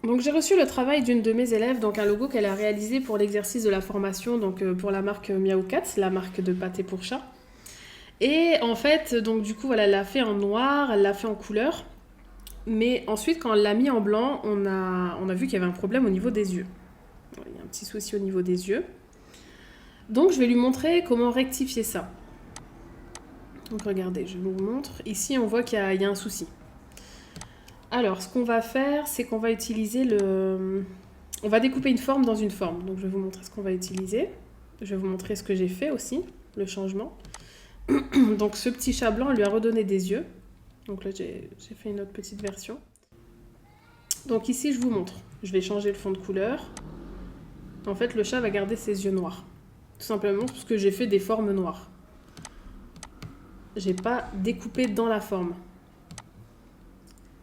Donc j'ai reçu le travail d'une de mes élèves, donc un logo qu'elle a réalisé pour l'exercice de la formation, donc pour la marque Miaou Cats, la marque de pâté pour chat. Et en fait, donc du coup, voilà, elle l'a fait en noir, elle l'a fait en couleur. Mais ensuite, quand elle l'a mis en blanc, on a vu qu'il y avait un problème au niveau des yeux. Il y a un petit souci au niveau des yeux. Donc je vais lui montrer comment rectifier ça. Donc regardez, je vous montre. Ici, on voit qu'il y a un souci. Alors, ce qu'on va faire, c'est qu'on va utiliser le... On va découper une forme dans une forme. Donc je vais vous montrer ce qu'on va utiliser. Je vais vous montrer ce que j'ai fait aussi, le changement. Donc ce petit chat blanc, on lui a redonné des yeux. Donc là, j'ai fait une autre petite version. Donc ici, je vous montre. Je vais changer le fond de couleur. En fait, le chat va garder ses yeux noirs. Tout simplement parce que j'ai fait des formes noires. J'ai pas découpé dans la forme.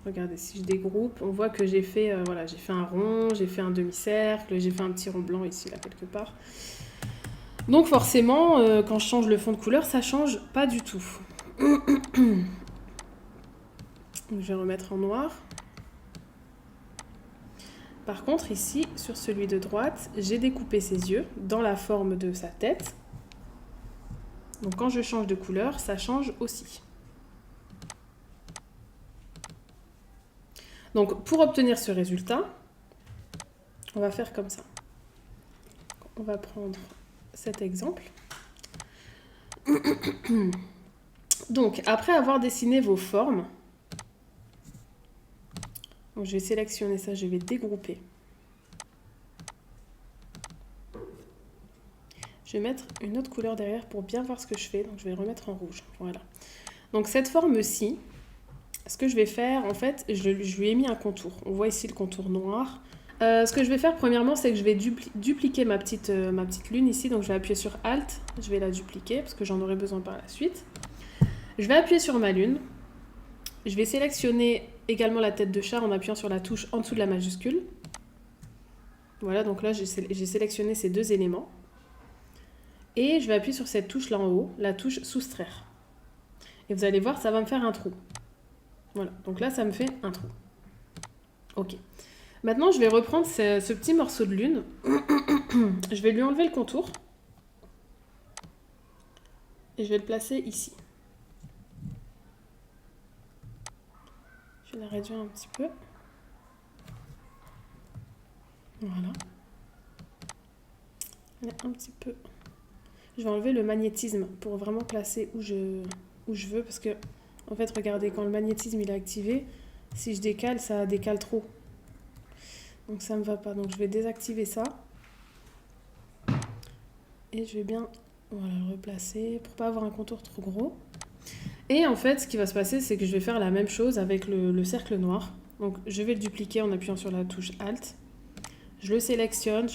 Regardez, si je dégroupe, on voit que j'ai fait, voilà, j'ai fait un rond, j'ai fait un demi-cercle, j'ai fait un petit rond blanc ici, là, quelque part. Donc forcément, quand je change le fond de couleur, ça change pas du tout. Je vais remettre en noir. Par contre, ici, sur celui de droite, j'ai découpé ses yeux dans la forme de sa tête. Donc quand je change de couleur, ça change aussi. Donc pour obtenir ce résultat, on va faire comme ça. On va prendre cet exemple. Donc après avoir dessiné vos formes, donc je vais sélectionner ça, je vais dégrouper. Je vais mettre une autre couleur derrière pour bien voir ce que je fais. Donc je vais remettre en rouge. Voilà. Donc cette forme-ci, ce que je vais faire, en fait, je lui ai mis un contour. On voit ici le contour noir. Ce que je vais faire premièrement, c'est que je vais dupliquer ma petite lune ici. Donc je vais appuyer sur Alt, je vais la dupliquer parce que j'en aurai besoin par la suite. Je vais appuyer sur ma lune. Je vais sélectionner également la tête de chat en appuyant sur la touche en dessous de la majuscule. Voilà, donc là j'ai sélectionné ces deux éléments. Et je vais appuyer sur cette touche là en haut, la touche soustraire. Et vous allez voir, ça va me faire un trou. Voilà, donc là ça me fait un trou. Ok. Maintenant je vais reprendre ce petit morceau de lune. Je vais lui enlever le contour. Et je vais le placer ici. Je vais la réduire un petit peu. Voilà. Un petit peu. Je vais enlever le magnétisme pour vraiment placer où je veux. Parce que, en fait, regardez, quand le magnétisme il est activé, si je décale, ça décale trop. Donc ça ne me va pas. Donc je vais désactiver ça. Et je vais bien le replacer pour pas avoir un contour trop gros. Et en fait, ce qui va se passer, c'est que je vais faire la même chose avec le cercle noir. Donc je vais le dupliquer en appuyant sur la touche Alt. Je sélectionne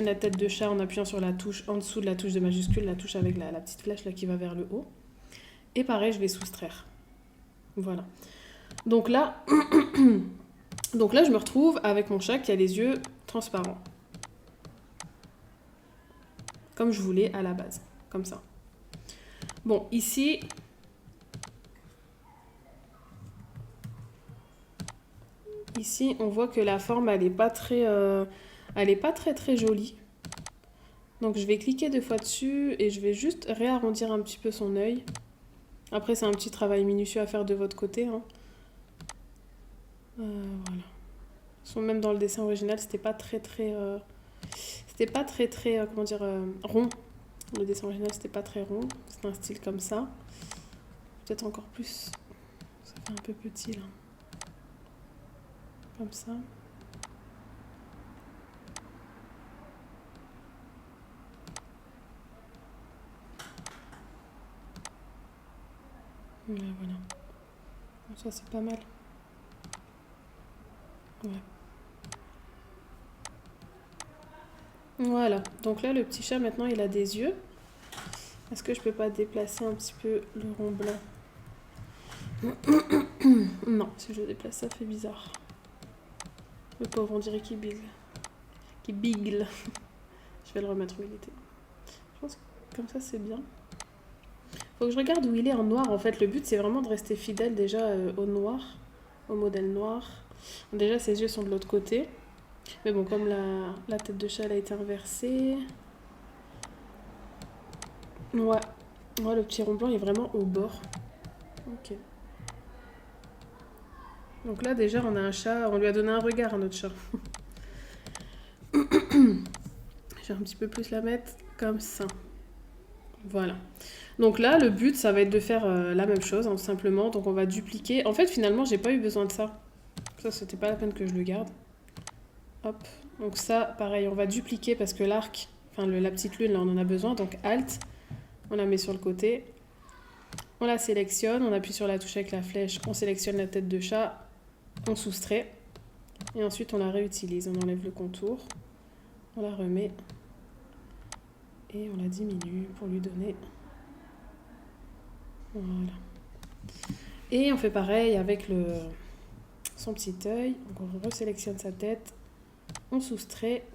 la tête de chat en appuyant sur la touche en dessous de la touche de majuscule, la touche avec la petite flèche là qui va vers le haut. Et pareil, je vais soustraire. Voilà. Donc là, je me retrouve avec mon chat qui a les yeux transparents. Comme je voulais à la base. Comme ça. Bon, ici... Ici, on voit que la forme, elle n'est pas très jolie. Donc je vais cliquer 2 fois dessus et je vais juste réarrondir un petit peu son œil. Après, c'est un petit travail minutieux à faire de votre côté. Hein. Voilà. Même dans le dessin original, c'était pas très rond. Le dessin original, c'était pas très rond. C'était un style comme ça. Peut-être encore plus. Ça fait un peu petit là. Comme ça. Ouais, voilà. Ça, c'est pas mal. Ouais. Voilà. Donc là, le petit chat, maintenant, il a des yeux. Est-ce que je peux pas déplacer un petit peu le rond blanc? Non, si je le déplace, ça fait bizarre. Le pauvre, on dirait qu'il bigle. Je vais le remettre où il était. Je pense que comme ça, c'est bien. Faut que je regarde où il est en noir. En fait, le but, c'est vraiment de rester fidèle déjà au noir, au modèle noir. Déjà, ses yeux sont de l'autre côté. Mais bon, comme la tête de chat elle a été inversée. Ouais. Ouais, le petit rond blanc est vraiment au bord. Ok. Donc là, déjà, on a un chat. On lui a donné un regard à notre chat. Je vais un petit peu plus la mettre comme ça. Voilà. Donc là, le but, ça va être de faire la même chose, hein, tout simplement. Donc on va dupliquer. En fait, finalement, j'ai pas eu besoin de ça. Ça, c'était pas la peine que je le garde. Hop. Donc ça, pareil, on va dupliquer parce que l'arc, enfin la petite lune, là, on en a besoin. Donc Alt, on la met sur le côté. On la sélectionne, on appuie sur la touche avec la flèche, on sélectionne la tête de chat, on soustrait. Et ensuite, on la réutilise. On enlève le contour, on la remet et on la diminue pour lui donner. Voilà. Et on fait pareil avec son petit œil. Donc on resélectionne sa tête, on soustrait.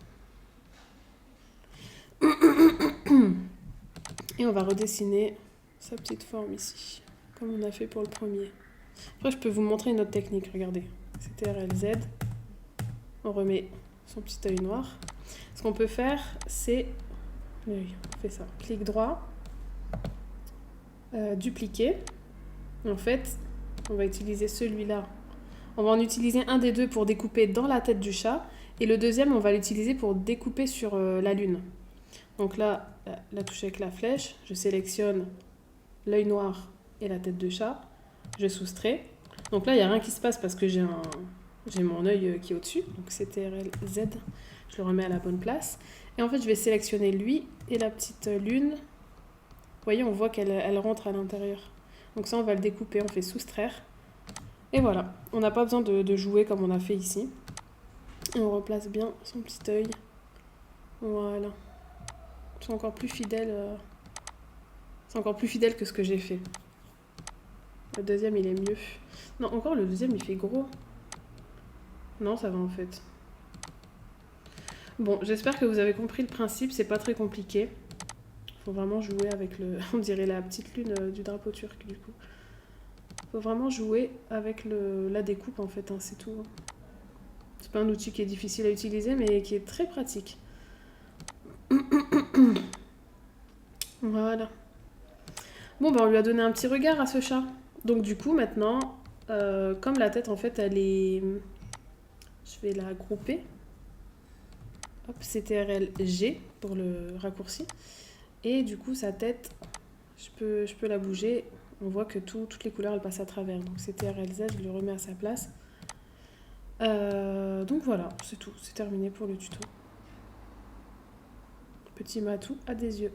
Et on va redessiner sa petite forme ici, comme on a fait pour le premier. Après, je peux vous montrer une autre technique, regardez. CTRL-Z, on remet son petit œil noir. Ce qu'on peut faire, c'est... Oui, on fait ça. Clic droit, dupliquer. En fait, on va utiliser celui-là. On va en utiliser un des deux pour découper dans la tête du chat. Et le deuxième, on va l'utiliser pour découper sur la lune. Donc là, la touche avec la flèche, je sélectionne l'œil noir et la tête de chat. Je soustrais. Donc là, il n'y a rien qui se passe parce que j'ai mon œil qui est au-dessus. Donc CTRL-Z, je le remets à la bonne place. Et en fait, je vais sélectionner lui et la petite lune. Vous voyez, on voit qu'elle rentre à l'intérieur. Donc ça, on va le découper, on fait soustraire. Et voilà, on n'a pas besoin de jouer comme on a fait ici. Et on replace bien son petit œil. Voilà. C'est encore plus fidèle. C'est encore plus fidèle que ce que j'ai fait. Le deuxième, il est mieux. Non, encore le deuxième, il fait gros. Non, ça va en fait. Bon, j'espère que vous avez compris le principe. C'est pas très compliqué. Faut vraiment jouer avec le... On dirait la petite lune du drapeau turc, du coup. Faut vraiment jouer avec la découpe, en fait, hein, c'est tout. C'est pas un outil qui est difficile à utiliser, mais qui est très pratique. Voilà. Bon, ben on lui a donné un petit regard à ce chat. Donc du coup, maintenant, comme la tête, en fait, elle est... Je vais la grouper. Hop, CTRL-G pour le raccourci. Et du coup, sa tête, je peux la bouger. On voit que toutes les couleurs, elles passent à travers. Donc CTRL-Z, je le remets à sa place. Donc voilà, c'est tout. C'est terminé pour le tuto. Petit matou à des yeux.